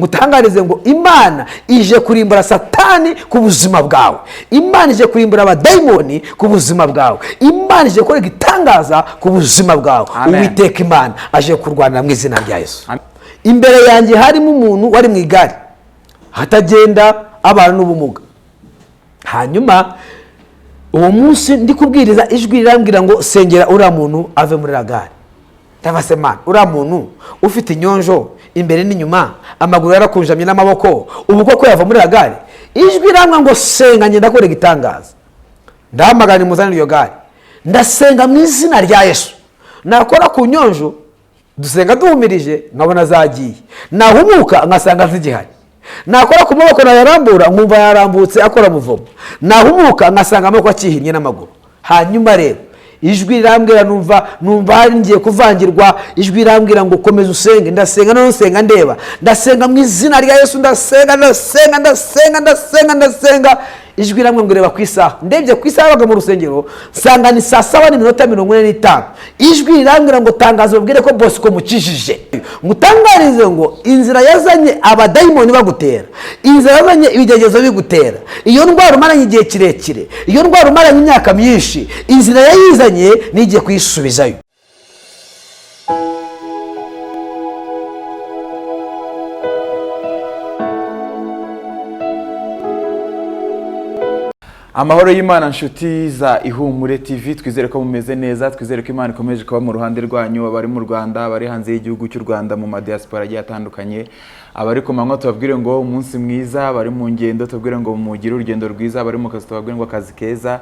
Mutangarize ngo Imana ije kurimbura Satani ku buzima bwawe. Imana ije kurimbura abadayimoni ku buzima bwawe. Imana ije gukora igitangaza ku buzima bwawe. Uwiteka Imana aje kurwanira mu izina rya Yesu. Imbere yanjye harimo umuntu wari mu igare hatagenda abantu n'ubumuga. Hanyuma uwo munsi ndi kubwiriza ijwi rirambwira ngo sengera uriya muntu ave muri ragare. Ndavase Mana, uriya muntu ufite inyonjo imbere n'inyuma, amaguru yarakunjamye n'amaboko, ubu koko yava muri ragare. Ijwi rirambwira ngo senga ngenda kore gitangaza. Ndahamagara muzana iyo gare. Ndasenga mu izina rya Yesu. Nakora ku nyonjo dusenga duhumirije nkabona zagiye. Nahumuka ngasanga zigihari. Nakora ku maboko nayarambura nkumva yarambutse akora muvomo. Nahumuka ngasanga amaboko akihinnye n'amaguru. Hanyuma rero ijwi rirambwira numva ngiye kuvangirwa. Ijwi rirambwira ngo komeza usenge. Ndasenga no nsenga ndeba. Ndasenga mu izina rya Yesu. Ndasenga. Ijwi rirambwira ngo reba ku isaha. Ndebye ku isaha baga mu rusengero nsanga ni saa 7:45. Ijwi rirambwira ngo tangazo babwire ko boss ko mukijije. Mutangarize ngo inzira yazanye abadayimoni bagutera, inzira yazanye ibigegezo bigutera, iyo ndwara umaranye igihe kirekire, iyo ndwara umaranye imyaka myinshi, inzira yayizanye nigiye kuyisubizayo. Amahoro y'Imana nshuti za Ihumure TV, twizere ko mumeze neza, twizere ko Imana ikomeje kuba mu ruhande rwanyu, abari mu Rwanda, abari hanze y'igihugu cy'u Rwanda mu madiaspora agiye atandukanye, abari ku manywa tubabwire ngo umunsi mwiza, abari mu ngendo tubabwire ngo mugire urugendo rwiza, abari mu kazi tubabwire ngo akazi keza,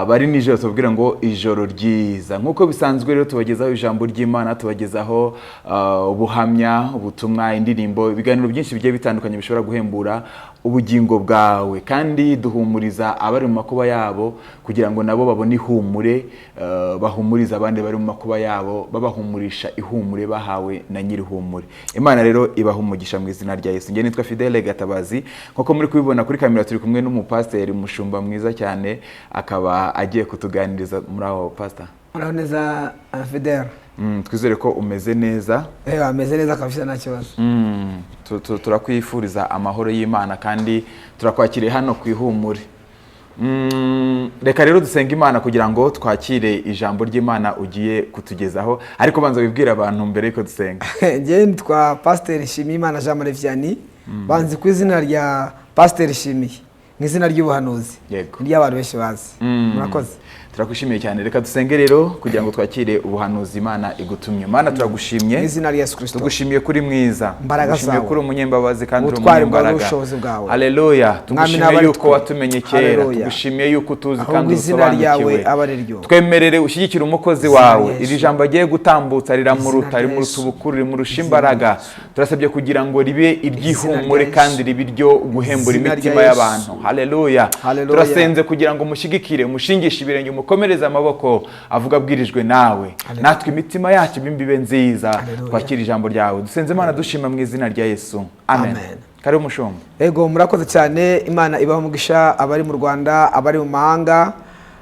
bari nijoro tubabwire ngo ijoro ryiza. Nkuko bisanzwe rero tubagezaho ijambo ry'Imana, tubagezaho ubuhamya, ubutumwa, indirimbo, ibiganiro byinshi bigiye bitandukanye bishobora guhembura ubugingo bwawe, kandi duhumuriza abari mu makuba yabo kugira ngo nabo babone ihumure, bahumuriza abandi bari mu makuba yabo, babahumurisha ihumure bahawe na nyiri humure. Imana rero ibahumugisha mu izina rya Yesu. Nge nitwa Fidele Gatabazi, nkuko muri kubibona kuri kamera turi kumwe n'umupasiteri mushumba mwiza cyane, akaba agiye kutuganiriza muri aho. Pastor, Muraho neza Fidele? Twizere ko umeze neza. Ameze neza kabisa, nta kibazo. Turakwifuriza amahoro y'Imana kandi turakwakiriye hano ku Ihumure. Reka rero dusenga Imana kugira ngo twakire ijambo ry'Imana ugiye kutugezaho, ariko banza wibwira abantu mbere yuko dusenga. Nge nitwa Pasteur Nshimiyimana Jean Marie Vianney, banzi ku izina rya Pasteur Nshimiye, n'izina ry'ubuhanuzi ry'abantu benshi bazi. Murakoze. Turakushimiye cyane. Reka dusenge rero kugira ngo twakire ubuhanuzi Imana igutumye. Mana turagushimye izina rya Yesu Kristo. Tugushimiye kuri mwiza, tugushimiye kuri umunyembabazi kandi uri umunyembaraga. Haleluya. Tugushimiye yuko watumenye kera, tugushimiye yuko tuzi kandi usobanukiwe. Twemerere ushyigikira umukozi wawe, iri jambo agiye gutambutsa riramuruta, rimuruta ubukuru, rimurusha imbaraga. Turasabye kugira ngo ribe iryihumure kandi ribe iryo guhembura imitima y'abantu. Haleluya. Turasenze kugira ngo mushyigikire, mushingishe ibirenge, komereza amaboko avuga bwirijwe nawe. Natwe imitima yacu bimbibe nziza, twakira ijambo ryawe. Dusenze Imana dushima mu izina rya Yesu. Amen. Kare umushumba. Ego murakoze cyane. Imana ibaho umugisha abari mu Rwanda, abari mu mahanga,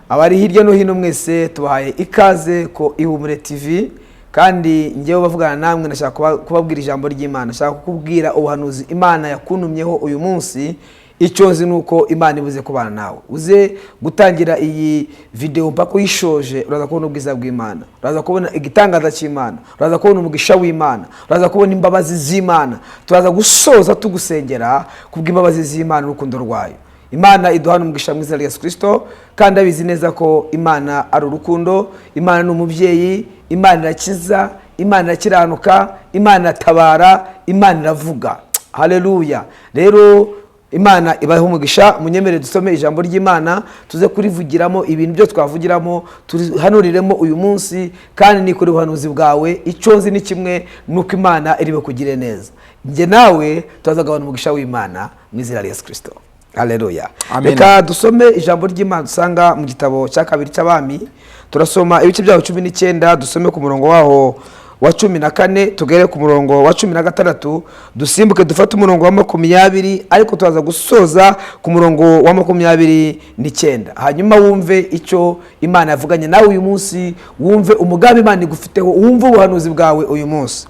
abari hirya no hino, mwese tubahaye ikaze ko Ihumure TV. Kandi ngewe bavugana namwe nashaka kubabwira ijambo ry'Imana, nashaka kukubwira ubuhanuzi Imana yakuntumyeho uyu munsi. Icyo nzi nuko Imana ibuze kubana nawe. Uze gutangira iyi video mpaka uyishoje, uraza kubona ubwiza bw'Imana, uraza kubona igitangaza cy'Imana, uraza kubona umugisha w'Imana, uraza kubona imbabazi z'Imana. Turaza gusoza tugusengera kubw'imbabazi z'Imana n'urukundo rwayo. Imana iduhana umugisha mu izina rya Yesu Kristo, kandi abizi neza ko Imana ari urukundo, Imana ni umubyeyi, Imana irakiza, Imana irakiranuka, Imana iratabara, Imana iravuga. Haleluya. Rero Imana ibaho umugisha. Munyemere dusome ijambo ry'Imana, tuze kurivugiramo ibintu byo twavugiramo, turihanuriremo uyu munsi, kandi ni kuri ubuhanuzi bwawe. Icyo nzi ni kimwe, nuko Imana iribe kugire neza. Nge nawe tuzagabana umugisha w'Imana mu izina rya Yesu Kristo. Haleluya. Reka dusome ijambo ry'Imana dusanga mu gitabo cya 2 cy'Abami. Turasoma ibice byaho 19, dusome ku murongo waho wa 14 tugere ku murongo wa 16, dusimbuke dufate umurongo wa 20, ariko tuzaza gusoza ku murongo wa 29. Hanyuma wumve icyo Imana yavuganye nawe uyu munsi, wumve umugambi Imana igufiteho, wumve ubuhanuzi bwawe uyu munsi.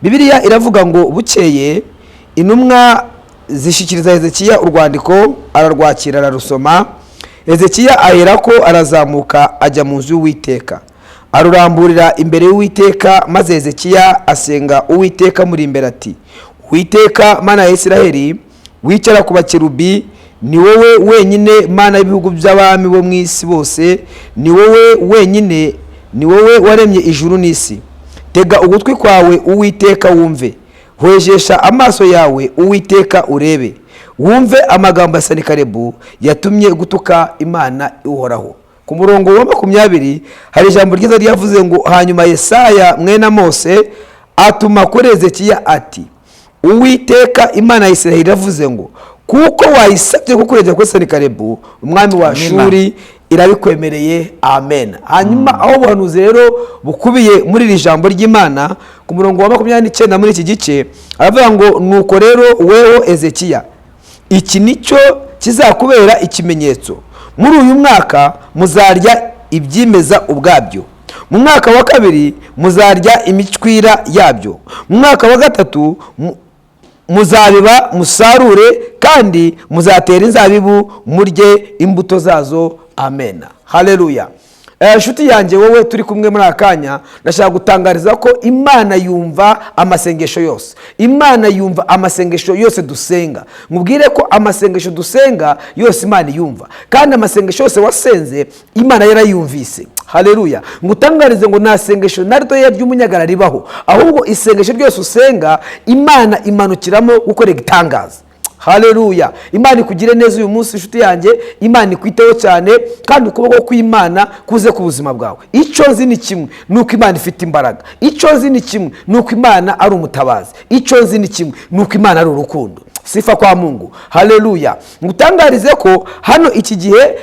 Bibiliya iravuga ngo bukeye intumwa zishyikiriza Hezekiya urwandiko, ararwakira ararusoma. Hezekiya aherako arazamuka ajya mu nzu y'Uwiteka, aruramburira imbere y'Uwiteka, maze Hezekiya asenga Uwiteka muri imbere ati: Uwiteka Mana ya Isiraheli, wicara ku bakerubi, ni wowe wenyine Mana y'ibihugu by'abami bo mu isi bose, ni wowe wenyine, ni wowe waremye ijuru n'isi. Tega ugutwi kwawe Uwiteka wumve, hwejesha amaso yawe Uwiteka urebe, wumve amagambo ya Senakeribu yatumye gutuka Imana ihoraho. Ku murongo wa 20 hari ijambo ryiza ryavuze ngo, hanyuma Yesaya mwene Mose atuma kuri Hezekiya ati: Uwiteka Imana ya Isiraheli yavuze ngo, kuko wayisabye kukurengera kuri Senakeribu umwami wa Ashuri, irabikwemereye. Amen. Hanyuma aho buhanuzi rero bukubiye muri iri jambo ry'Imana ku murongo wa 29 muri iki gice aravuga ngo, nuko rero weho Hezekiya, iki nicyo kizakubera ikimenyetso. Muri uyu mwaka muzarya ibyimeza ubwabyo, mu mwaka wa 2 muzarya imicwira yabyo, mu mwaka wa 3 muzabiba musarure, kandi muzatera inzabibu murye imbuto zazo. Amen. Haleluya. Nshuti yanjye wowe turi kumwe muri akanya, ndashaka gutangariza ko Imana yumva amasengesho yose. Imana yumva amasengesho yose dusenga. Mubwire ko amasengesho dusenga yose Imana yumva, kandi amasengesho yose wasenze Imana yarayumvise. Haleluya. Ngutangarize ngo nta sengesho na rito ry'umunyagara ribaho, ahubwo isengesho ryose usenga Imana imanukiramo gukora igitangaza. Haleluya. Imana ikugire neza uyu munsi nshuti yanjye, Imana ikwiteho cyane, kandi ukuboko kw'Imana kuze ku buzima bwawe. Icyo nzi ni kimwe, nuko Imana ifite imbaraga. Icyo nzi ni kimwe, nuko Imana ari umutabazi. Icyo nzi ni kimwe, nuko Imana ari urukundo. Sifa kwa Mungu. Haleluya. Ngutangarize ko hano iki gihe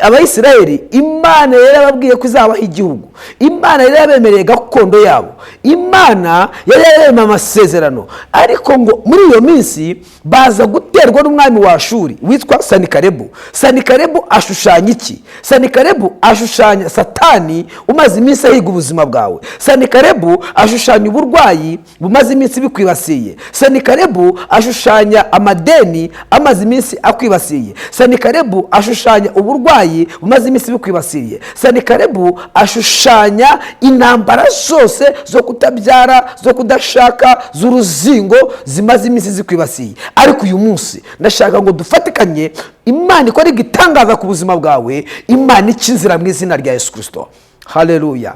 Abayisiraheli Imana yarababwiye ko izabaha igihugu. Imana yarabemereye gakondo yabo. Imana yararema amasezerano, ariko ngo muri iyo minsi baza guterwa n'umwami wa Ashuri witwa Senakeribu. Senakeribu ashushanya iki? Senakeribu ashushanya Satani umaze iminsi ahiga ubuzima bwawe. Senakeribu ashushanya uburwayi bumaze iminsi bikwibasiye. Senakeribu ashushanya amadeni amaze iminsi akwibasiye. Senakeribu ashushanya uburwayi bumaze iminsi bikwibasiye. Senakeribu ashushanya intambara zose zo kutabyara, zo kudashaka, z'uruzingo zimaze iminsi zikwibasiye. Ariko uyu munsi ndashaka ngo dufatikanye, Imana ikora igitangaza ku buzima bwawe, Imana ikinzira mu izina rya Yesu Kristo. Haleluya.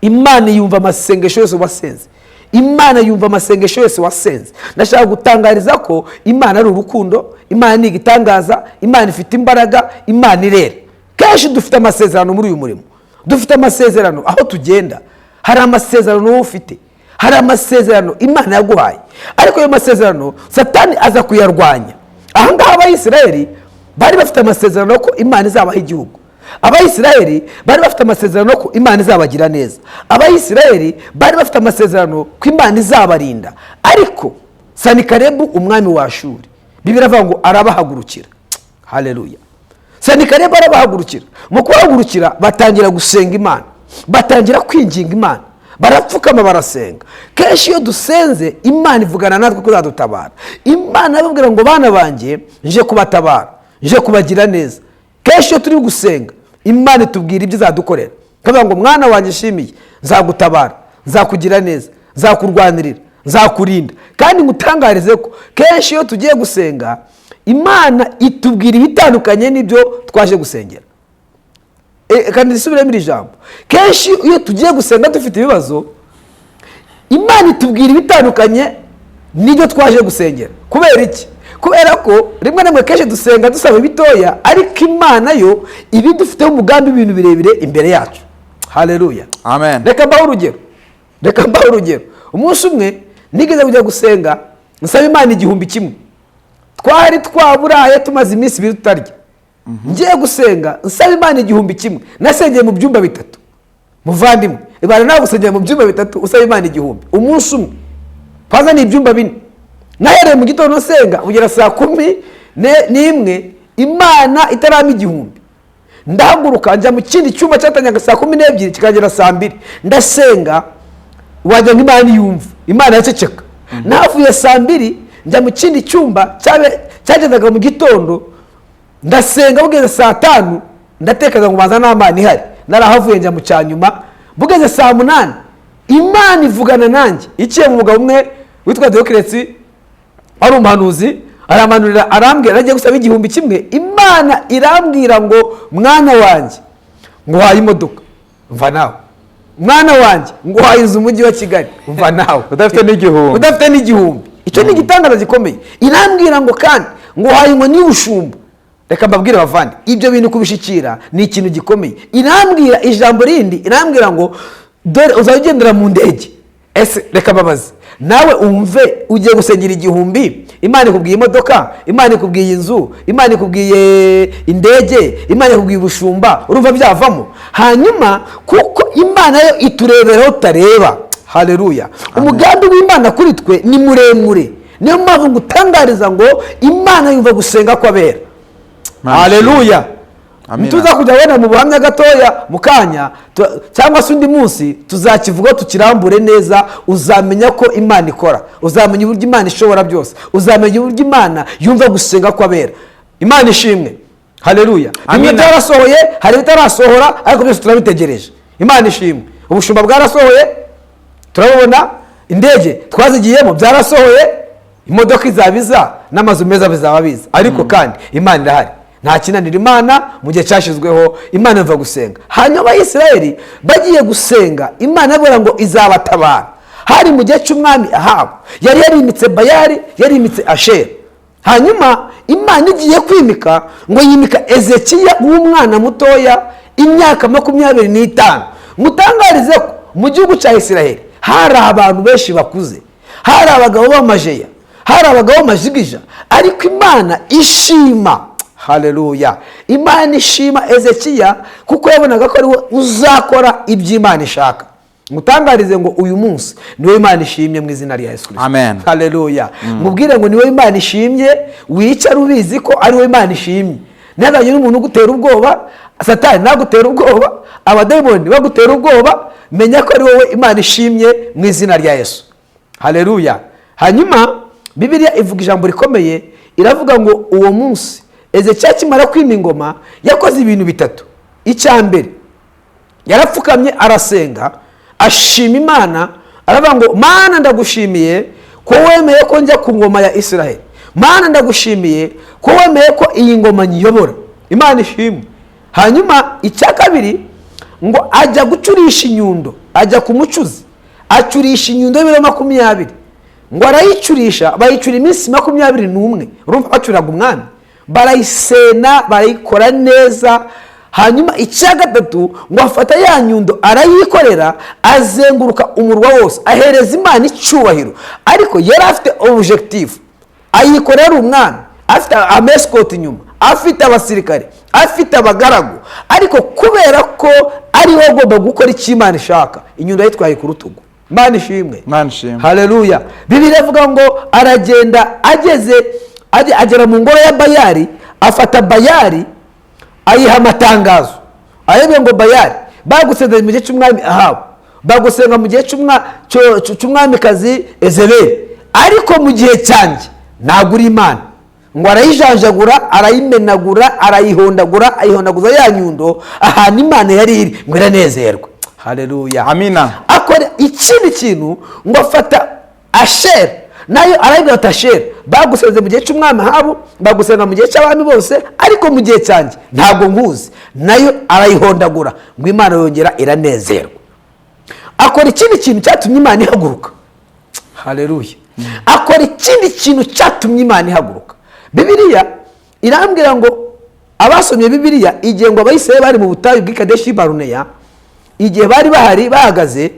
Imana yumva amasengesho yose wasenze. Imana yumva amasengesho yose wasenze. Ndashaka gutangariza ko Imana ari urukundo, Imana ni igitangaza, Imana ifite imbaraga, Imana irera. Kenshi dufite amasezerano muri uyu murimo. Dufite amasezerano aho tugenda. Hari amasezerano wowe ufite, hari amasezerano Imana yaguhaye, ariko ayo masezerano Satani aza kuyarwanya. Aha ngaha Abayisiraheli bari bafite amasezerano ko Imana izabaha igihugu. Abayisiraheli bari bafite amasezerano ko Imana izabagira neza. Abayisiraheli bari bafite amasezerano ko Imana izabarinda, ariko Senakeribu umwami wa Ashuri, Bibiliya ivuga ngo arabahagurukira. Haleluya. Senakeribu arabahagurukira. Mu kubahagurukira batangira gusenga Imana, batangira kwinginga Imana, barapfukama barasenga. Kenshi iyo dusenze Imana ivugana natwe ko izadutabara. Imana irababwira ngo bana banjye nje kubatabara, nje kubagira neza. Kenshi iyo turi gusenga Imana itubwira ibyo izadukorera. Kavuga ngo mwana wanjye shimiye, nzagutabara, nzakugira neza, nzakurwanirira, nzakurinda. Kandi ngutangarize ko kenshi iyo tugiye gusenga Imana itubwira ibitandukanye n'ibyo twaje gusengera. Kandi nisubiremo iri jambo. Kenshi iyo tugiye gusenga dufite ibibazo, Imana itubwira ibitandukanye n'ibyo twaje gusengera. Kubera iki? Kubera ko rimwe na rimwe kenshi dusenga dusaba bitoya, ariko Imana yo ibi dufite umugambi ibintu birebire imbere yacu. Haleluya. Amen. Reka mbaho urugero. Umunsi umwe nigeze kujya gusenga, nsaba Imana 1,000. Twari twaburaye tumaze iminsi 2 tutarya. Ngiye gusenga nsaba Imana 1,000. Nasengeye mu byumba 3. Muvandimwe, ibara nawe gusengera mu byumba 3 usaba Imana 1,000. Umunsi umwe paza ni ibyumba 4. Nahereye mu gitondo senga ugera saa 11 Imana itarama 1,000. Ndahaguruka njya mu kindi cyumba cyatanyaga saa 12 kikagera saa 2. Ndasenga wajya Imana yumva. Imana yaceceka. Navuye saa 2 njya mu kindi cyumba cyagezaga mu gitondo, ndasenga, bugeze saa 5 ndatekaga ngo banza n'amani ihari, narahavuye njya mu cyanyuma, bugeze saa 8 Imana ivugana nanjye iciye mu mugabo umwe witwa Deokresi, ari umuhanuzi, aramanurira arambwira, nagiye gusaba 1,000. Imana irambwira ngo mwana wanjye nguhaye imodoka, mva nawe. Mwana wanjye nguhaye inzu mu mujyi wa Kigali, mva nawe. udafite n'igihumbi. Icyo ni igitangaza gikomeye. Irambwira ngo kandi nguhaye inkoni y'ubushumba. Reka mbabwire bavandi, ibyo bintu kubishikira ni ikintu gikomeye. Irambwira ijambo rindi, irambwira ngo dore uzagendera mu ndege. Ese reka babaze, nawe umve ugiye gusengera 1,000, Imana ikubwiye imodoka, Imana ikubwiye inzu, Imana ikubwiye indege, Imana ikubwiye ubushumba, urumva byavamo? Hanyuma kuko Imana yo itureberaho utareba. Haleluya. Umugambi w'Imana kuri twe ni muremure, niyo mpamvu ngutangariza ngo Imana yumva gusenga kw'abera. Haleluya. Tuza kujya wenda mu buhamya gatoya mukanya cyangwa se undi munsi tuzakivuga tukirambure neza, uzamenya ko Imana ikora, uzamenya uburyo Imana ishobora byose, uzamenya uburyo Imana yumva gusenga kw'abera. Imana ishimwe. Haleluya. Bimwe byarasohoye, hari bitarasohora, ariko byose turabitegereje. Imana ishimwe. Ubushumba bwarasohoye, turabona, indege twazigiyemo byarasohoye, imodoka izabiza n'amazu meza bizaba biza, ariko kandi Imana irahari. Nta kinanira Imana mu gihe cyashizweho. Imana iva gusenga. Hanyuma Abisirayeli bagiye gusenga, Imana abura ngo izabatabara. Hari mu gihe cy'umwami Ahabu, yari yarimitse Bayali, yarimitse Ashera. Hanyuma Imana igiye kwimika, ngo yimika Ezekiya w'umwana mutoya, imyaka 25. Mutangarize ko mu gihugu cya Isirayeli hari abantu benshi bakuze, hari abagabo b'amajeya, hari abagabo b'amajigija, ariko Imana ishima. Haleluya. Imana ishima Ezekiya kuko yabonaga ko ariwe uzakora iby'Imana ishaka. Mutangarize ngo uyu munsi niwe Imana ishimye mu izina rya Yesu Kristo. Amen. Haleluya. Mubwire ngo niwe Imana ishimye, wicara ubizi ko ariwe Imana ishimye. Ntihagire umuntu ugutera ubwoba, Satani nagutera ubwoba, abadayimoni bagutera ubwoba, menya ko ari wowe Imana ishimye mu izina rya Yesu. Haleluya. Hanyuma Bibiliya ivuga ijambo rikomeye, iravuga ngo uwo munsi Ezekiya kimara kwima ingoma yakoze ibintu 3. Icya mbere, yarapfukamye arasenga, ashima Imana, aravuga ngo Mana ndagushimiye ko wemeye ko njya ku ngoma ya Isiraheli. Mana ndagushimiye ko wemeye ko iyi ngoma nyiyobora. Imana ishimwe. Hanyuma icya kabiri, ngo ajya gucurisha inyundo, ajya ku mucuzi, acurisha inyundo y'ibiro 20. Ngo arayicurisha, bayicura iminsi 21. Urumva bacuraga umwami, barayisena, barayikora neza. Hanyuma icya gatatu, ngo afata ya nyundo arayikorera, azenguruka umurwa wose, ahereza Imana icyubahiro. Ariko yari afite objective, ayikorera umwami, afite amescort inyuma, afite abasirikare, afite abagaragu, ariko kubera ko ari we agomba gukora icyo Imana ishaka, inyundo yitwaye ku rutugu. Imana ishimwe. Haleluya. Bibiliya ivuga ngo aragenda, agera mu ngoro ya Bayali, afata Bayali ayiha amatangazo. Ayebye ngo Bayali bagusenga mu gihe cy'umwami Ahabu, bagusenga mu gihe cy'umwamikazi Ezebeli, ariko mu gihe cyanjye ntabwo uri Imana. Ngo arayijanjagura, arayimenagura, arayihondagura, ayihondaguza ya nyundo ahantu Imana yari iri, ngo iranezerwe. Haleluya. Amina. Akora ikindi kintu, ngo afata Ashera, nayo arayibwira ati Ashera bagusenze mu gihe cy'umwami Ahabu, bagusenga mu gihe cy'abami bose, ariko mu gihe cyanjye ntabwo nkuzi. Nayo arayihondagura, ngo Imana yongera iranezerwa. Akora ikindi kintu cyatumye Imana ihaguruka. Haleluya. Akora ikindi kintu cyatumye Imana ihaguruka. Bibiliya irambwira ngo abasomye Bibiliya, igihe ngo Abayisirayeli bari mu butayu bw'i Kadeshi Baruneya, igihe bari bahari bahagaze,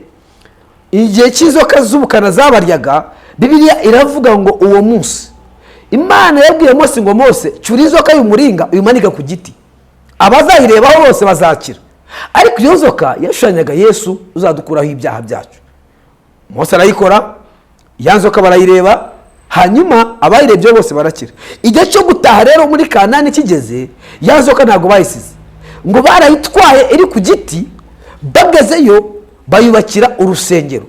igihe cy'inzoka z'ubukana zabaryaga, Bibiliya iravuga ngo uwo munsi Imana yabwiye Mose ngo Mose cyura inzoka y'umuringa uyimanika ku giti, abazayirebaho bose bazakira. Ariko iyo nzoka yashushanyaga Yesu uzadukuraho ibyaha byacu. Mose arayikora, ya nzoka barayireba, hanyuma abayirebye bose barakira. Igihe cyo gutaha rero muri Kanani kigeze, ya nzoka ntabwo bayisize, ngo barayitwaye iri ku giti. Bagezeyo bayubakira urusengero,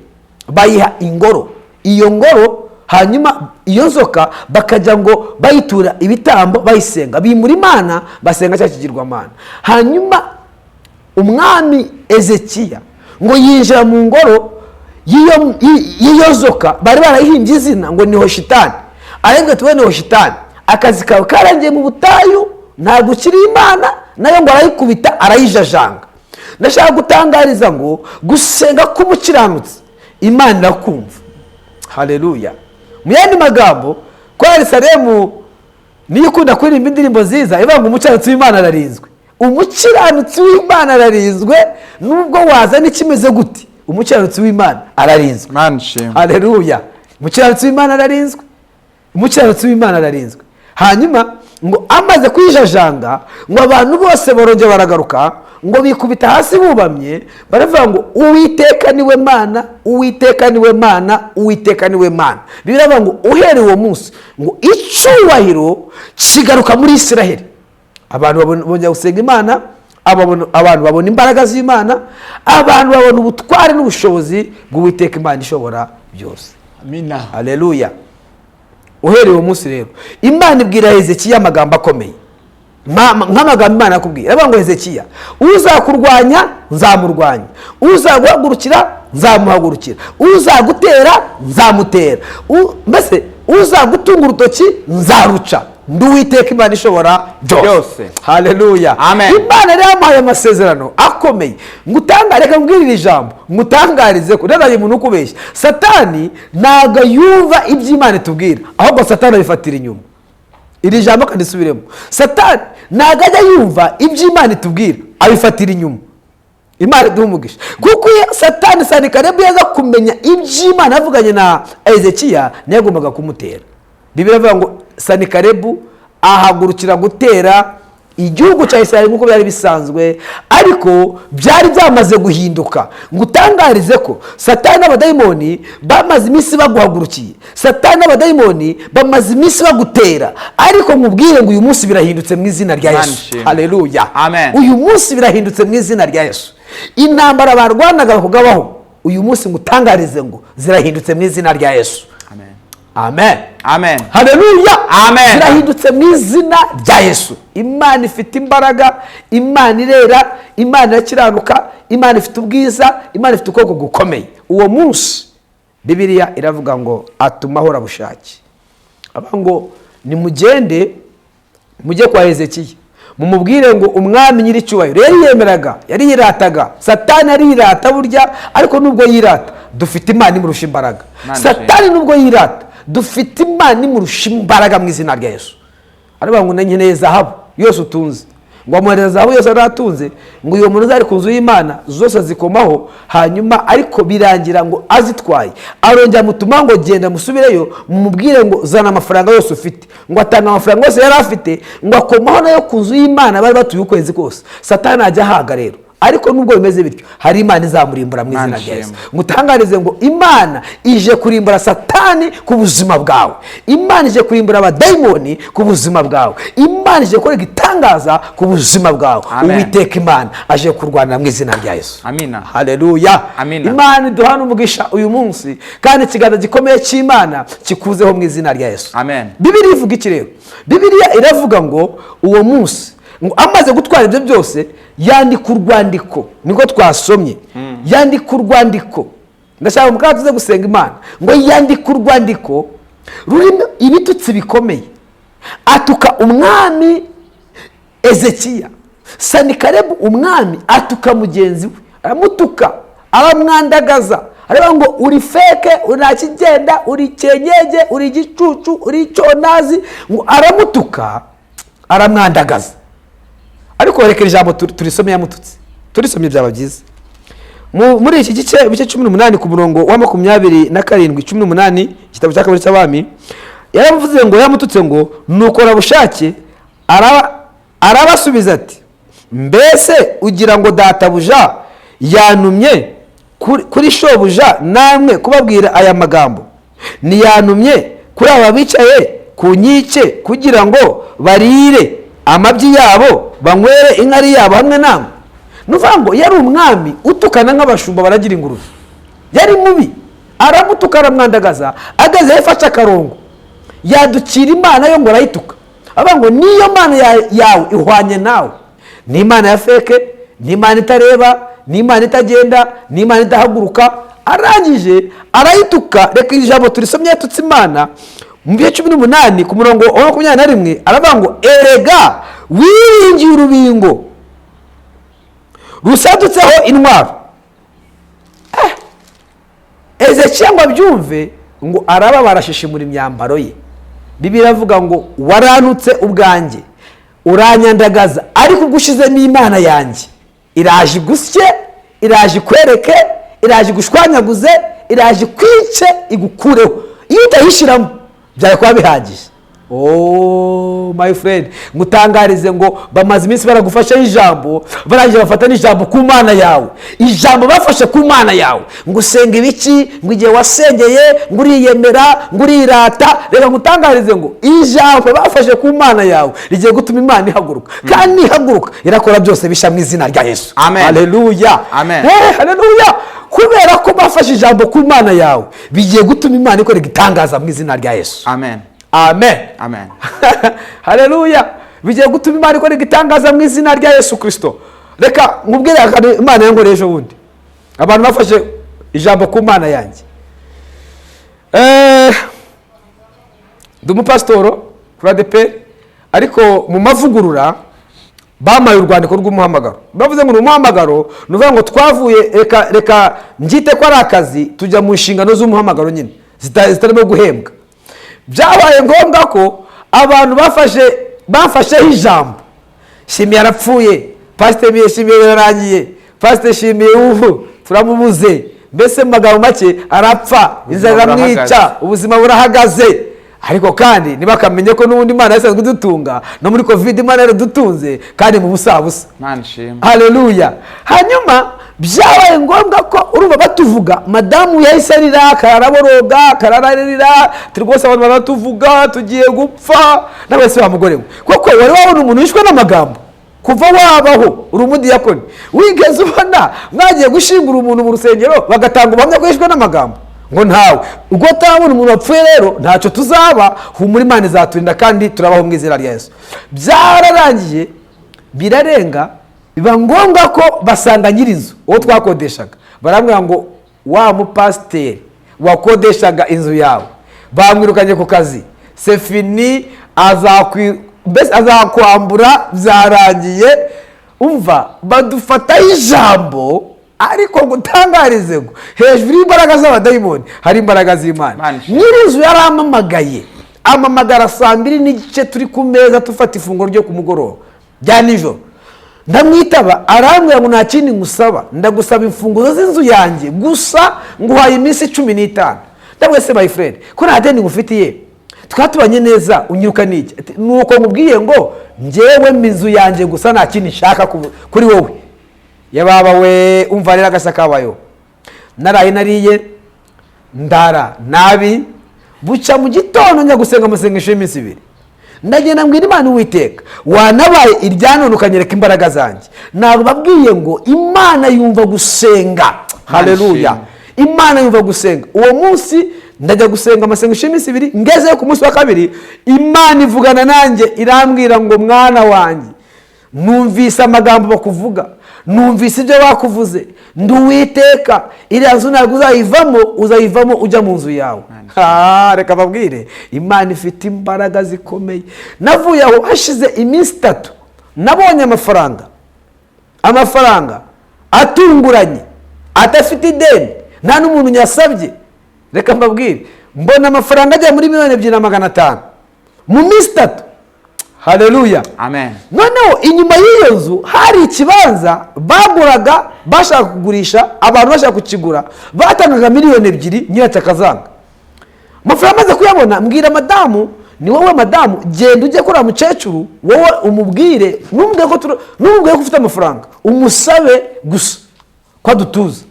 bayiha ingoro. Iyo ngoro hanyuma iyo nzoka bakajya ngo bayitura ibitambo bayisenga, bimura imana basenga cya kigirwamana. hanyuma umwami Ezekiya ngo yinjira mu ngoro y'iyo nzoka, bari barayihimbye izina ngo ni Hoshitani. arembwe tuwe ni Hoshitani, akazi kawe karangiye mu butayu, ntabwo ukiri imana, nayo ngo arayikubita arayijajanga. ndashaka gutangariza ngo gusenga k'umukiranutsi imana irakumva. haleluya. mu yandi magambo, Korali Salemu niyo ikunda kuririmba indirimbo nziza ivuga ngo umukiranutsi w'imana ararinzwe. umukiranutsi w'imana ararinzwe, nubwo wazana ikimeze gute, umukiranutsi w'imana ararinzwe. haleluya. umukiranutsi w'imana ararinzwe, umukiranutsi w'imana ararinzwe. hanyuma ngo amaze kwijajanga, ngo abantu bose barongera baragaruka, ngo bikubita hasi bubamye, baravuga ngo Uwiteka niwe Mana, Uwiteka niwe Mana, Uwiteka niwe Mana. biravuga ngo uhereye uwo munsi ngo icyubahiro kigaruka muri Isiraheli. abantu bongera gusenga Imana, abantu babona imbaraga z'Imana, abantu babona ubutware n'ubushobozi bw'Uwiteka Imana ishobora byose. Amina. Haleluya. uhereye uwo munsi rero Imana ibwira Hezekiya amagambo akomeye, nk'amagambo Imana yakubwira. aravuga ngo Hezekiya, uzakurwanya nzamurwanya, uzaguhagurukira nzamuhagurukira, uzagutera nzamutera, mbese uzagutunga urutoki nzaruca. ndi Uwiteka Imana ishobora byose. haleluya. Imana rero yamuhaye amasezerano akomeye. reka mbwire iri jambo ngutangarize ko ntazajye umuntu ukubeshya. Satani ntabwo yumva ibyo Imana itubwira, ahubwo Satani abifatira inyuma. iri jambo kandi isubiremo, Satani ntabwo ajya yumva ibyo Imana itubwira, abifatira inyuma. Imana iduha umugisha, kuko Satani Sanikarebu yaza kumenya ibyo Imana yavuganye na Ezekiya, niyo yagombaga kumutera. Bibiliya ivuga ngo Sanikarebu ahagurukira gutera igihugu cya Isirayeli nk'uko byari bisanzwe, ariko byari byamaze guhinduka. ngutangarize ko Satani n'abadayimoni bamaze iminsi baguhagurukiye, Satani n'abadayimoni bamaze iminsi bagutera, ariko nkubwire ngo uyu munsi birahindutse mu izina rya Yesu. haleluya. uyu munsi birahindutse mu izina rya Yesu. intambara barwanaga bakugabaho, uyu munsi ngutangarize ngo zirahindutse mu izina rya Yesu. amen. haleluya. zirahindutse mu izina rya Yesu. Imana ifite imbaraga, Imana irera, Imana irakiranuka, Imana ifite ubwiza, Imana ifite ukuboko gukomeye. uwo munsi Bibiliya iravuga ngo atuma ahorabushake, avuga ngo nimugende mujye kwa Hezekiya mumubwire ngo umwami nyiricyubahiro yari yirataga. Satani yari yirata burya, ariko nubwo yirata dufite Imana imurusha imbaraga. Satani nubwo yirata dufite Imana imurusha imbaraga mu izina rya Yesu. aravuga ngo nkeneye zahabu yose utunze, ngo amuhereza zahabu yose aratunze, ngo uyu muntu uzari ku nzu y'Imana zose azikomaho, hanyuma ariko birangira ngo azitwaye. arongera amutuma ngo genda musubireyo mumubwire ngo zana amafaranga yose ufite. ngo atanga amafaranga yose yari afite, ngo akomaho nayo ku nzu y'Imana bari batuye ukwezi kose. Satani ajya ahaga rero, ariko nubwo bimeze bityo hari Imana izamurimbura mu izina rya Yesu. ngutangarize ngo Imana ije kurimbura Satani ku buzima bwawe, Imana ije kurimbura abadayimoni ku buzima bwawe, Imana ije gukora igitangaza ku buzima bwawe. Uwiteka Imana aje kurwanira mu izina rya Yesu. haleluya. Imana iduhana umugisha uyu munsi, kandi ikiganza gikomeye cy'Imana kikuzeho mu izina rya Yesu. Bibiliya ivuga iki rero? Bibiliya iravuga ngo uwo munsi amaze gutwara ibyo byose yandika urwandiko, niko twasomye. yandika urwandiko, ndashaka mu tuze gusenga Imana, ngo yandika urwandiko rurimo ibitutsi bikomeye, atuka umwami Ezekiya. Sanikarebu umwami atuka mugenzi we, aramutuka, aramwandagaza, aravuga ngo uri feke, uri ntakigenda, uri cyenyege, uri igicucu, uri icyonazi, ngo aramutuka, aramwandagaza. ariko reka ijambo turisomye yamututse, turisomye byaba byiza. muri iki gice bice 18 ku murongo wa 27 18 igitabo cya kabiri cy'abami, yaravuze ngo yamututse ngo nuko rabushake arabasubiza ati, mbese ugira ngo databuja yanumye kuri shobuja namwe kubabwira aya magambo? Niyanumye kuri aba bicaye ku nkike kugira ngo barire amabyi yabo banywere inkari yabo hamwe namwe? Nuvuga ngo yari umwami utukana nk'abashumba baragira ingurube, yari mubi. aramutuka aramwandagaza, ageze yafashe akarongo yadukira imana yo ngo arayituka, avuga ngo niyo mana yawe ihwanye nawe, ni imana ya feke, ni imana itareba, ni imana itagenda, ni imana idahaguruka. Arangije arayituka. Reka iri jambo turisomye yatutse imana mu bihe 18 ku murongo wa 21 aravuga ngo erega wiringiye urubingo rusadutseho intwaro. Ezekiya ngo abyumve ngo araba barashishimura imyambaro ye. Bibiliya iravuga ngo waranutse ubwanjye uranyandagaza, ariko ugushizemo imana yanjye iraje igusye, iraje ikwereke, iraje igushwanyaguze, iraje kwice igukureho. Iyo utayishiramo byari kuba bihagije. Oh my friend, ngutangarize ngo bamaze iminsi baragufasha ijambo, barangije bafata n'ijambo ku mana yawe. Ijambo bafashe ku mana yawe ngo usenga ibiki, ngo igihe wasengeye, ngo uriyemera, ngo urirata. Reka ngutangarize ngo ijambo bafashe ku mana yawe rigiye gutuma imana ihaguruka. Kandi ihaguruka irakora byose bisha mu izina rya Yesu. Amen. Haleluya. Amen. Haleluya. Kubera ko bafashe ijambo ku mana yawe bigiye gutuma imana ikora igitangaza mu izina rya Yesu. Amen. Amen. Amen. Haleluya. Bigiye gutuma imana ikora igitangaza mu izina rya Yesu Kristo. Reka nkubwire imana yankoreye ejo bundi. Abantu bafashe ijambo ku mana yanjye. Ndi umupasitoro kuri ADEPR, ariko mu mavugurura bamaye urwandiko rw'umuhamagaro. Bavuze ngo umuhamagaro nuvuga ngo twavuye reka mbyite ko ari akazi tujya mu nshingano z'umuhamagaro nyine zitarimo guhembwa. Byabaye ngombwa ko abantu bafasheho ijambo. Shimiye arapfuye, Pasiteri Shimiye yararangiye, Pasiteri Shimiye ubu turamubuze, mbese mu magambo make arapfa, inzara iramwica, ubuzima burahagaze. Ariko kandi ntibakamenye ko n'ubundi Imana yasanzwe idutunga, no muri Covid Imana yaradutunze kandi mu busabusa. Haleluya. Hanyuma byabaye ngombwa ko urumva batuvuga, madamu yahise arira, kararaboroga, karararira, rwose abantu baratuvuga tugiye gupfa. Nawe se wa mugore we, koko wari wabona umuntu wishwe n'amagambo kuva wabaho uri umudiyakoni? Wigeze ubona mwagiye gushingura umuntu mu rusengero bagatanga ubuhamya ko yishwe n'amagambo? Ngo ntawe. Ubwo tabona umuntu wapfuye rero ntacyo tuzaba, humura Imana izaturinda kandi turabaho mu izina rya Yesu. Byararangiye birarenga, biba ngombwa ko basanga nyirinzu uwo twakodeshaga. Barambwira ngo wa mupasiteri wakodeshaga inzu yawe bamwirukanye ku kazi, sefini azakwambura, byarangiye. Umva badufataho ijambo, ariko gutangarize ngo hejuru y'imbaraga z'abadayimoni hari imbaraga z'Imana. Nyirinzu yaramamagaye, amamagara 2:30 turi ku meza tufata ifunguro ryo ku mugoroba bya nijoro. Ndamwitaba arambwira ngo nta kindi ngusaba, ndagusaba imfunguzo z'inzu yanjye gusa, nguhaye iminsi 15. Ndabwese my friend ko nta deni ngufitiye, twatubanye neza, unyuka niki? Nuko nkubwiye ngo njyewe minzu yanjye gusa nta kindi nshaka kuri wowe. Yababa we, umva rero agasa kabayo. Naraye nariye ndara nabi, buca mu gitondo njya gusenga amasengesho y'iminsi 2. Ndagenda mbwira Imana Uwiteka, wanabaye iryano ukanyereka imbaraga zanjye. Ntabwo babwiye ngo Imana yumva gusenga. Haleluya. Imana yumva gusenga. Uwo munsi ndajya gusenga amasengesho y'iminsi 2, ngeze ku munsi wa 2 Imana ivugana nanjye irambwira ngo mwana wanjye, numvise amagambo bakuvuga, numvise ibyo bakuvuze, ndi Uwiteka, iriya nzu ntabwo uzayivamo ujya mu nzu yawe. Reka babwire, Imana ifite imbaraga zikomeye. Navuye aho hashize iminsi 3 nabonye amafaranga atunguranye, atafite ideni, nta n'umuntu nyasabye. Reka mbabwire, mbona amafaranga ajya muri 2,500,000 mu minsi 3. Haleluya. Amen. Noneho inyuma y'iyo nzu hari ikibanza baguraga, bashaka kugurisha, abantu bashaka kukigura, batangaga 2,000,000 nyiratakazanga. Amafaranga amaze kuyabona, mbwira madamu, ni wowe madamu, genda ujye kuri mukecuru, wowe umubwire, numubwiye ko ufite amafaranga, umusabe gusa ko adutuza.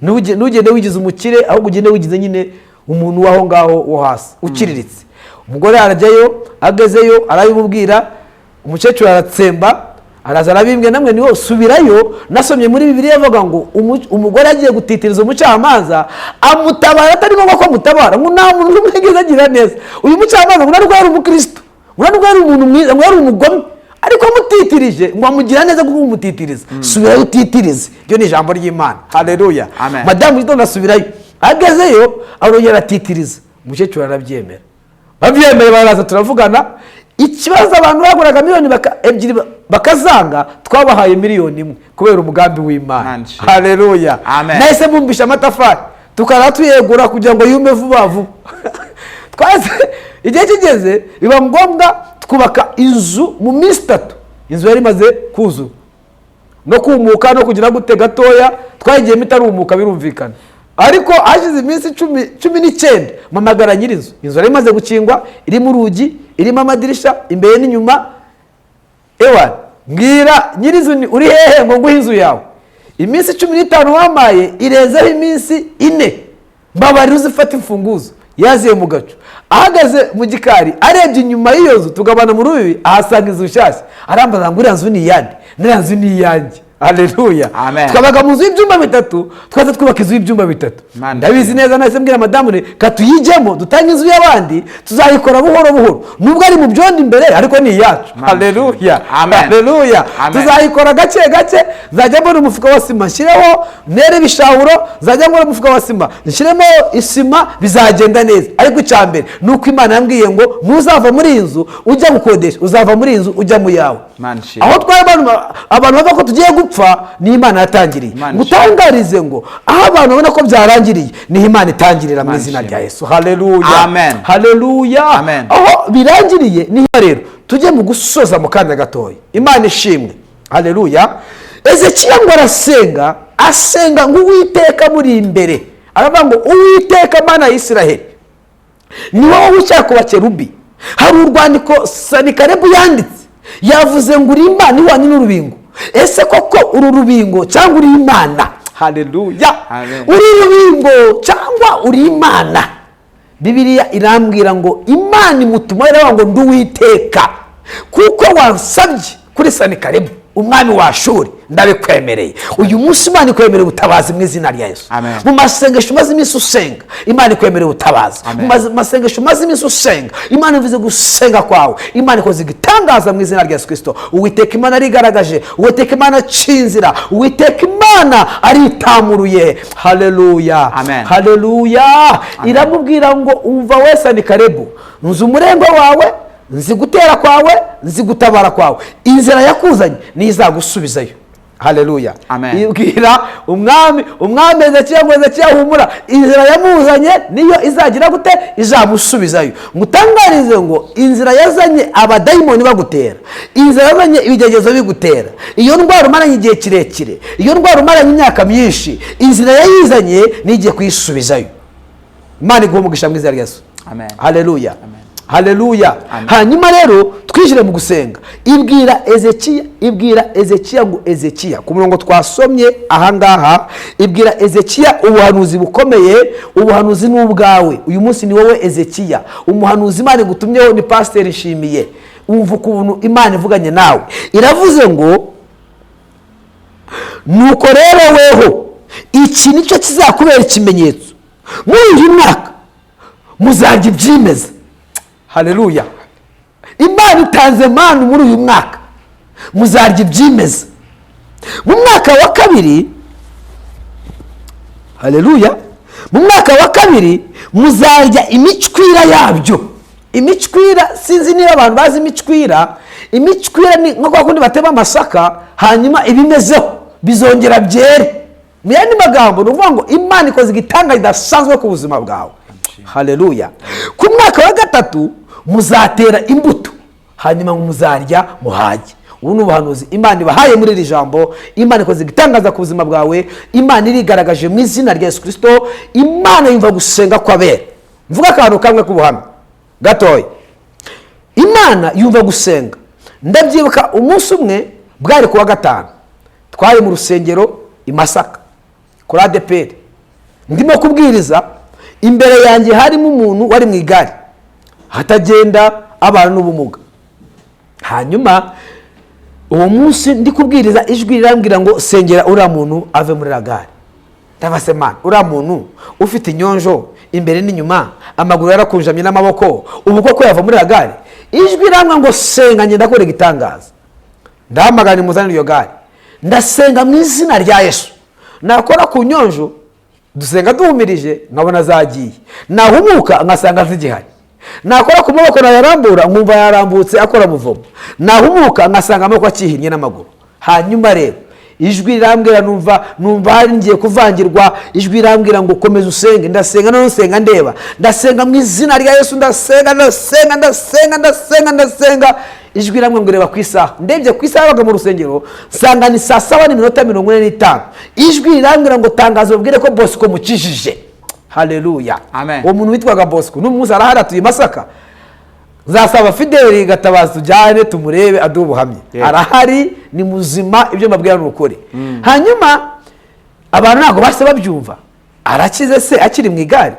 Nugende wigize umukire, aho ugende wigize nyine umuntu waho ngaho wo hasi ukiriritse. Umugore arajyayo, agezeyo arabimubwira, umukecuru aratsemba, araza arabimbwe, namwe niho subirayo. Nasomye muri Bibiliya avuga ngo umugore agiye gutitiriza umucamanza amutabara, atari ngombwa ko amutabara, ngo nta muntu n'umwe agira neza. Uyu mucamanza ngo ntabwo yari umukristo, ngo ntabwo yari umuntu mwiza, ngo yari umugome, ariko amutitirije ngo amugira neza kuko umutitiriza. Subirayo utitirize, iryo ni ijambo ry'Imana. Haleluya. Madamu Gitondo asubirayo, agezeyo arongera atitiriza. Umukecuru arabyemera, babyemeye baraza turavugana. Ikibazo abantu baguraga miliyoni ebyiri bakazanga, twabahaye miliyoni 1 kubera umugambi w'Imana. Haleluya. Nahise mumbisha amatafari tukara tuyegura kugira ngo yume vuba vuba. Twaze igihe kigeze biba ngombwa twubaka inzu mu minsi 3. Inzu yari maze kuzura no kumuka no kugira gute gatoya, twagiye mitarumuka birumvikana. Ariko hashize iminsi 19 mamagara nyirizo. Inzu yari maze gukingwa, iri mu rugi, irimo amadirisha imbere n'inyuma. Ewa mbwira nyirizo uri hehe ngo nguhe inzu yawe. Iminsi 15 wamaye irezeho iminsi 4. Mbabari uzifata imfunguzo yaziye mu gacu. Ahagaze mu gikari arebye inyuma y'iyo nzu, tugabana mu rubibi, ahasanga inzu nshyashya. Arambaza ngo iriya nzu ni iyande, n'iriya nzu ni iyanjye. Haleluya. Twabaga mu nzu y'ibyumba 3, twaza twubaka inzu y'ibyumba 3. Ndabizi neza, nahise mbwira madamu ne katuyijemo dutange inzu y'abandi, tuzayikora buhoro buhoro, nubwo ari mu byondo imbere ariko ni iyacu. Haleluya. Haleluya. Tuzayikora gake gake, zajya mbona umufuka wa sima nshyireho, nere bishahuro, zajya mbona umufuka wa sima nshyiremo isima, bizagenda neza. Ariko icyambere nuko Imana yambwiye ngo ntuzava muri inzu ujya gukodesha, uzava muri inzu ujya mu yawe. Aho twaye abantu bava ko tugiye gupfa ni Imana yatangiriye. Gutangarize ngo aho abantu babona ko byarangiriye ni Imana itangirira mu izina rya Yesu. Haleluya. Amen. Haleluya. Aho birangiriye ni rero tujye mu gusoza mu kanya gatoya. Imana ishimwe. Haleluya. Ezekiya ngo arasenga, asenga ngo Uwiteka muri imbere. Aravuga ngo Uwiteka Mana ya Isiraheli ni wowe ushaka kubakerubi. Hari urwandiko Sanikarebu yanditse, yavuze ngo uri Imana ihwanye n'urubingo. Ese koko uru rubingo cyangwa uri Imana? Haleluya. Uri rubingo cyangwa uri Imana? Bibiliya irambwira ngo Imana imutuma iravuga ngo ndi Uwiteka, kuko wansabye kuri Sanikarebu umwami wa Ashuri, ndabikwemereye. Uyu munsi Imana ikwemereye ubutabazi mu izina rya Yesu. Mu masengesho maze iminsi usenga, Imana ikwemereye ubutabazi. Mu masengesho maze iminsi usenga, Imana ivuze gusenga kwawe, Imana ikoze igitangaza mu izina rya Yesu Kristo. Uwiteka Imana arigaragaje, Uwiteka Imana acinzira, Uwiteka Imana aritamuruye. Haleluya. Haleluya. Iramubwira ngo umva we Sanikarebu, nzi umurengwa wawe, nzi gutera kwawe, nzi gutabara kwawe, inzira yakuzanye nizagusubizayo. Haleluya. Ibwira umwami Ezekiya humura, inzira yamuzanye niyo izagira gute, izamusubizayo. Mutangarize ngo inzira yazanye abadayimoni bagutera, inzira yazanye ibigegezo bigutera, iyo ndwara umaranye igihe kirekire, iyo ndwara umaranye imyaka myinshi, inzira yayizanye nigiye kuyisubizayo. Imana iguhe umugisha mu izina rya Yesu. Haleluya. Haleluya. Hanyuma rero twijire mu gusenga. Ibwira Ezekiya ngo Ezekiya, ku murongo twasomye ahangaha, ibwira Ezekiya ubuhanuzi bukomeye. Ubuhanuzi ni ubwawe. Uyu munsi ni wowe Ezekiya, umuhanuzi Imana igutumyeho ni Pastor Nshimiye. Umva ukuntu Imana ivuganye nawe. Iravuze ngo nuko rero weho iki nicyo kizakubera ikimenyetso, muri uyu mwaka muzajya ibyimeza. Haleluya. Imana itanze manu muri uyu mwaka, muzarya ibyimeza. Mu mwaka wa kabiri, haleluya, mu mwaka wa kabiri muzarya imicwira yabyo. Imicwira, sinzi niba abantu bazi imicwira. Imicwira ni nko kwa kundi batema amasaka hanyuma ibimezeho bizongera byere. Mu yandi magambo ni ukuvuga ngo Imana ikoze igitangaza kidasanzwe ku buzima bwawe. Haleluya. Ku mwaka wa gatatu muzatera imbuto, hanyuma muzarya muhage. Ubu ni ubuhanuzi Imana ibahaye muri iri jambo. Imana ikoze igitangaza ku buzima bwawe. Imana irigaragaje mu izina rya Yesu Kristo. Imana yumva gusenga kw'abera. Mvuga akantu kamwe k'ubuhamya gatoya. Imana yumva gusenga. Ndabyibuka umunsi umwe bwari kuwa gatanu, twari mu rusengero i Masaka kuri ADPR, ndimo kubwiriza. Imbere yanjye harimo umuntu wari mu igare hatagenda abantu n'ubumuga. Hanyuma uwo munsi ndi kubwiriza ijwi rirambwira ngo sengera uriya muntu ave muri ragare. ndabase mana, uriya muntu ufite inyonjo imbere n'inyuma, amaguru yarakunjamye n'amaboko, ubu koko yava muri ragare. ijwi rirambwira ngo senga, ngenda korega itangaza. ndahamagara muzanire iyo gare, ndasenga mu izina rya Yesu. nakora ku nyonjo dusenga duhumirije nkabona zagiye, nahumuka ngasanga zigihari. nakora ku maboko nayarambura nkumva yarambutse akora muvomo, nahumuka ngasanga amaboko akihinnye n'amaguru. hanyuma rero ijwi rirambwira, numva hari ngiye kuvangirwa. ijwi rirambwira ngo komeza usenge. ndasenga none nsenga ndeba, ndasenga mu izina rya Yesu, ndasenga. ijwi rirambwira ngo reba ku isaha. ndebye ku isaha yabaga mu rusengero nsanga ni 7:45. ijwi rirambwira ngo tangazo babwire ko Bosco mukijije. Haleluya, amen. uwo muntu witwaga Bosco n'umunsi arahari atuye Masaka. nzasaba Fideli Gatabazi tujyane tumurebe aduha ubuhamya. arahari, ni muzima, ibyo mbabwira ni ukuri. hanyuma abantu ntabwo base babyumva, arakize se akiri mu igare.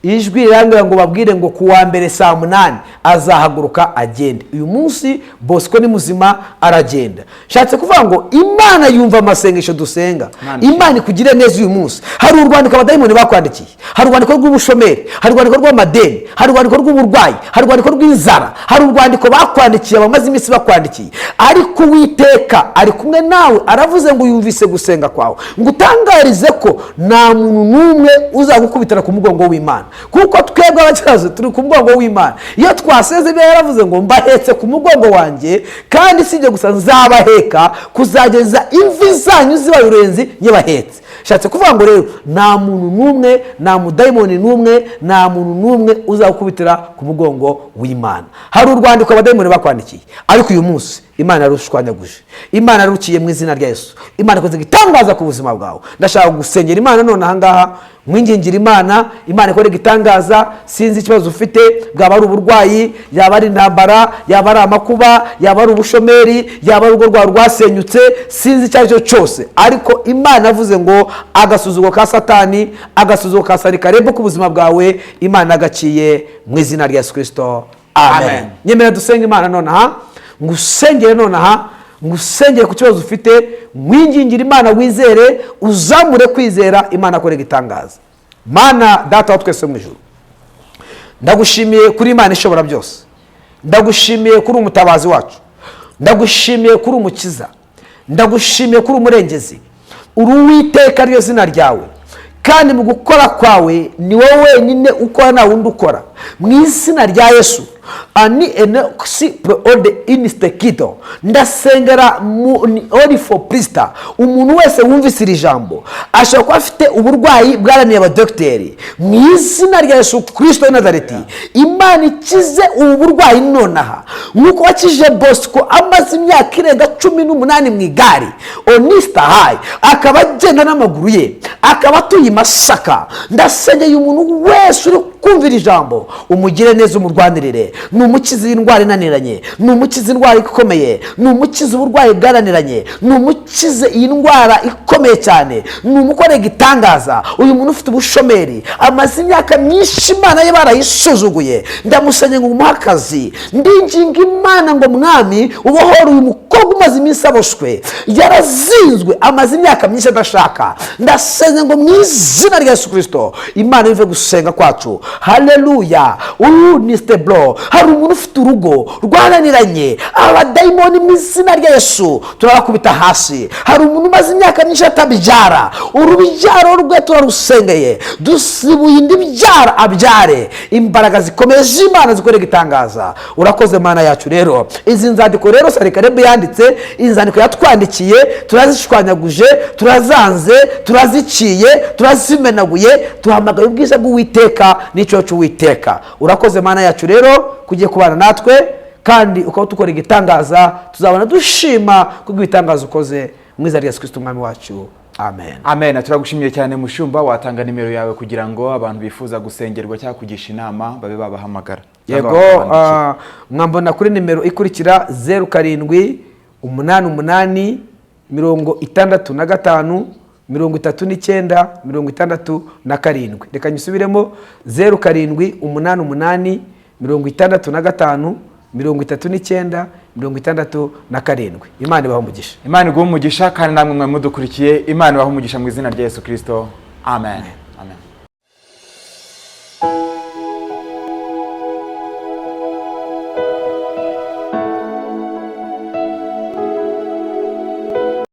ijwi rirambwira ngo babwire ngo kuwa mbere saa 8 azahaguruka agende. uyu munsi Bosco ni muzima, aragenda. Shatse kuvuga ngo Imana yumva amasengesho dusenga. Imana ikugire neza uyu munsi. hari urwandiko abadayimoni bakwandikiye, hari urwandiko rw'ubushomeri, hari urwandiko rw'amadeni, hari urwandiko rw'uburwayi, hari urwandiko rw'inzara, hari urwandiko bakwandikiye abamaze iminsi bakwandikiye. ariko Uwiteka ari kumwe nawe, aravuze ngo yumvise gusenga kwawe, ngo utangarize ko nta muntu n'umwe uzagukubitira ku mugongo w'Imana, kuko twebwe abakiranutsi turi ku mugongo w'Imana. iyo twaseze ibyo yaravuze ngo mbahetse ku mugongo wanjye, kandi si ibyo gusa nzabaheka kuzageza imvi zanyu zibaye uruyenzi nyibahetse. Shatse kuvuga ngo rero nta muntu n'umwe, nta mudayimoni n'umwe, nta muntu n'umwe uzagukubitira ku mugongo w'Imana. hari urwandiko abadayimoni bakwandikiye, ariko uyu munsi Imana yarushwanyaguje, Imana yarukiye mu izina rya Yesu. Imana ikoze igitangaza ku buzima bwawe. ndashaka gusengera Imana none ahangaha, mwingingira Imana ikore igitangaza. sinzi ikibazo ufite, bwaba ari uburwayi, yaba ari intambara, yaba ari amakuba, yaba ari ubushomeri, yaba ari urugo rwawe rwasenyutse, sinzi icyo ari cyo cyose, ariko Imana yavuze ngo agasuzugo ka Satani, agasuzugo ka Sarikarebo ku buzima bwawe Imana agaciye mu izina rya Yesu Kristo. Amen. nyemera dusenga Imana none aha, ngusengere none aha, ngusengere ku kibazo ufite, mwingingira Imana, wizere, uzamure kwizera, Imana akore igitangaza. Mana data wa twese mu ijuru, ndagushimiye kuri Imana ishobora byose, ndagushimiye kuri umutabazi wacu, ndagushimiye kuri umukiza, ndagushimiye kuri umurengezi. uri Uwiteka ryo zina ryawe, kandi mu gukora kwawe ni wowe wenyine ukora, nta wundi ukora. mu izina rya Yesu ani enoxi proode instekido ndasengera ni orifo prista. umuntu wese wumvise iri jambo ashobora kuba afite uburwayi bwaraniye abadogiteri. mu izina rya Yesu Kristo w'i Nazareti, Imana ikize ubu burwayi nonaha, nk'uko wakije Bosco amaze imyaka irenga 18 mu igare onista hayi, akaba agenda n'amaguru ye, akaba atuye Masaka. ndasengeye umuntu wese uri kumvira ijambo, umugire neza, umurwanirire. ni umukiza indwara inaniranye, ni umukiza indwara ikomeye, ni umukiza uburwayi bwaraniranye, ni umukiza iyi ndwara ikomeye cyane, ni umukorera igitangaza. uyu muntu ufite ubushomeri amaze imyaka myinshi, Imana ye barayisuzuguye, ndamusanye ngo umuhe akazi. ndinginga Imana ngo mwami ubohore uyu mukobwa umaze iminsi aboshwe, yarazinzwe, amaze imyaka myinshi adashaka. ndasenye ngo mu izina rya Yesu Kristo Imana ive gusenga kwacu. Haleluya. uyu ni steblo. hari umuntu ufite urugo rwananiranye, abadayimoni mu izina rya Yesu turabakubita hasi. hari umuntu umaze imyaka myinshi atabyara, urubyaro rwe turarusengeye, dusibuye indi byara abyare. imbaraga zikomeye z'Imana zikorera igitangaza. urakoze Mana yacu. rero izi nzandiko rero Sarikarebo yanditse, izi nzandiko yatwandikiye, turazishwanyaguje, turazanze, turaziciye, turazimenaguye, tuhamagaye ubwiza bw'Uwiteka n'icyo cy'Uwiteka. urakoze Mana yacu rero kugiye kubana natwe, kandi ukaba tukora igitangaza, tuzabona dushima kubw'ibitangaza ukoze mu izina rya Yesu Kristo umwami wacu. Amen. Amen. Turagushimiye cyane mushumba, watanga nimero yawe kugira ngo abantu bifuza gusengerwa cyangwa kugisha inama babe babahamagara. Yego, mwambona kuri nimero ikurikira 0788 65 39 reka nyisubiremo 0788 65 39 67. Imana ibahe umugisha. Imana iguhe umugisha kandi namwe mwe mudukurikiye, Imana ibahe umugisha mu izina rya Yesu Kristo. Amen.